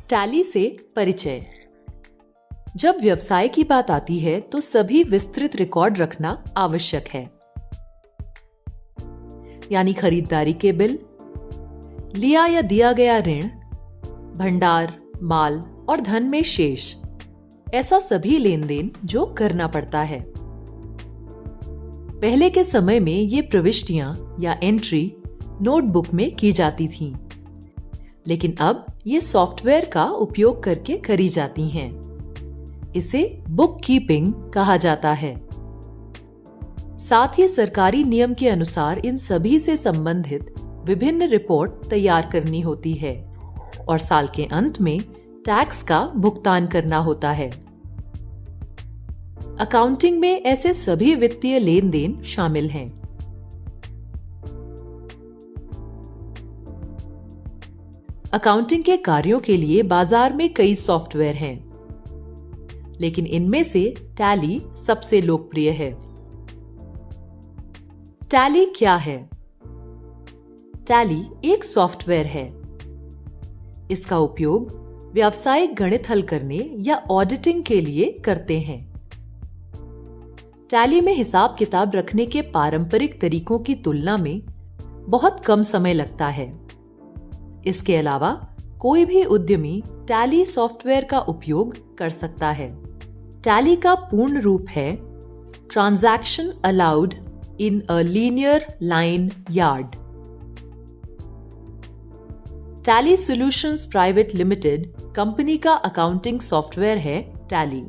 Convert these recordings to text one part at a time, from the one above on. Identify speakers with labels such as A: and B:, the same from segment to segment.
A: Tally से परिचय। जब व्यवसाय की बात आती है तो सभी विस्तृत रिकॉर्ड रखना आवश्यक है, यानी खरीदारी के बिल, लिया या दिया गया ऋण, भंडार, माल और धन में शेष, ऐसा सभी लेन देन जो करना पड़ता है। पहले के समय में ये प्रविष्टियां या एंट्री नोटबुक में की जाती थीं, लेकिन अब ये सॉफ्टवेयर का उपयोग करके करी जाती हैं। इसे बुक कीपिंग कहा जाता है। साथ ही सरकारी नियम के अनुसार इन सभी से संबंधित विभिन्न रिपोर्ट तैयार करनी होती है और साल के अंत में टैक्स का भुगतान करना होता है। अकाउंटिंग में ऐसे सभी वित्तीय लेन देन शामिल हैं। अकाउंटिंग के कार्यों के लिए बाजार में कई सॉफ्टवेयर हैं, लेकिन इनमें से टैली सबसे लोकप्रिय है। टैली क्या है? टैली एक सॉफ्टवेयर है। इसका उपयोग व्यावसायिक गणित हल करने या ऑडिटिंग के लिए करते हैं। टैली में हिसाब किताब रखने के पारंपरिक तरीकों की तुलना में बहुत कम समय लगता है। इसके अलावा कोई भी उद्यमी टैली सॉफ्टवेयर का उपयोग कर सकता है। टैली का पूर्ण रूप है transaction allowed in a linear line yard. Tally solutions private limited company का अकाउंटिंग सॉफ्टवेयर है टैली।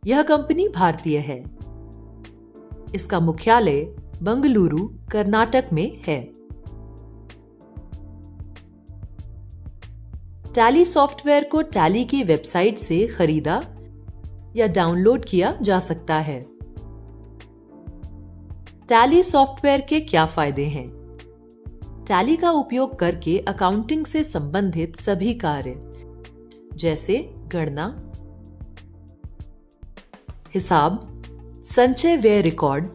A: यह कंपनी भारतीय है। इसका मुख्यालय बंगलुरु, कर्नाटक में है। टैली सॉफ्टवेयर को टैली की वेबसाइट से खरीदा या डाउनलोड किया जा सकता है। टैली सॉफ्टवेयर के क्या फायदे हैं? टैली का उपयोग करके अकाउंटिंग से संबंधित सभी कार्य जैसे गणना, हिसाब, संचय व्यय रिकॉर्ड,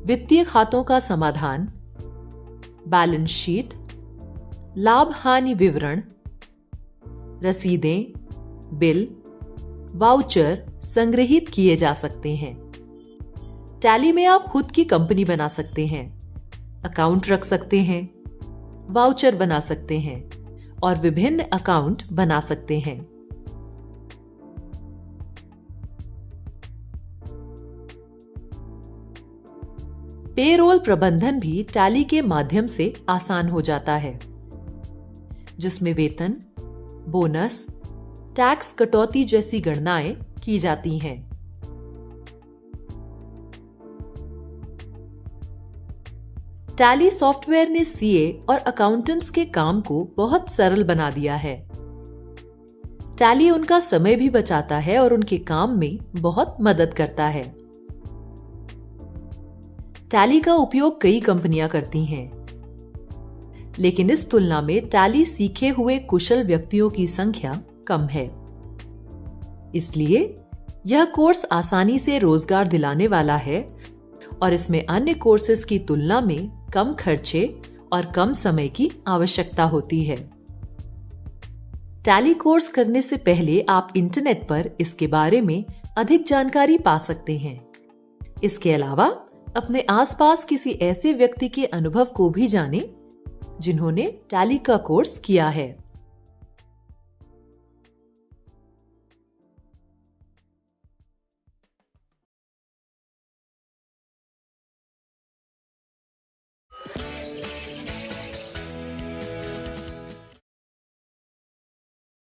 A: वित्तीय खातों का समाधान, बैलेंस शीट, लाभ हानि विवरण, रसीदें, बिल, वाउचर संग्रहित किए जा सकते हैं। टैली में आप खुद की कंपनी बना सकते हैं, अकाउंट रख सकते हैं, वाउचर बना सकते हैं और विभिन्न अकाउंट बना सकते हैं। पेरोल प्रबंधन भी टैली के माध्यम से आसान हो जाता है, जिसमें वेतन, बोनस, टैक्स कटौती जैसी गणनाएं की जाती हैं। टैली सॉफ्टवेयर ने सीए और अकाउंटेंट्स के काम को बहुत सरल बना दिया है। टैली उनका समय भी बचाता है और उनके काम में बहुत मदद करता है। टैली का उपयोग कई कंपनियां करती हैं, लेकिन इस तुलना में टैली सीखे हुए कुशल व्यक्तियों की संख्या कम है। इसलिए यह कोर्स आसानी से रोजगार दिलाने वाला है और इसमें अन्य कोर्सेज की तुलना में कम खर्चे और कम समय की आवश्यकता होती है। टैली कोर्स करने से पहले आप इंटरनेट पर इसके बारे में अधिक जानकारी पा सकते हैं। इसके अलावा अपने आसपास किसी ऐसे व्यक्ति के अनुभव को भी जानें जिन्होंने टैली का कोर्स किया है।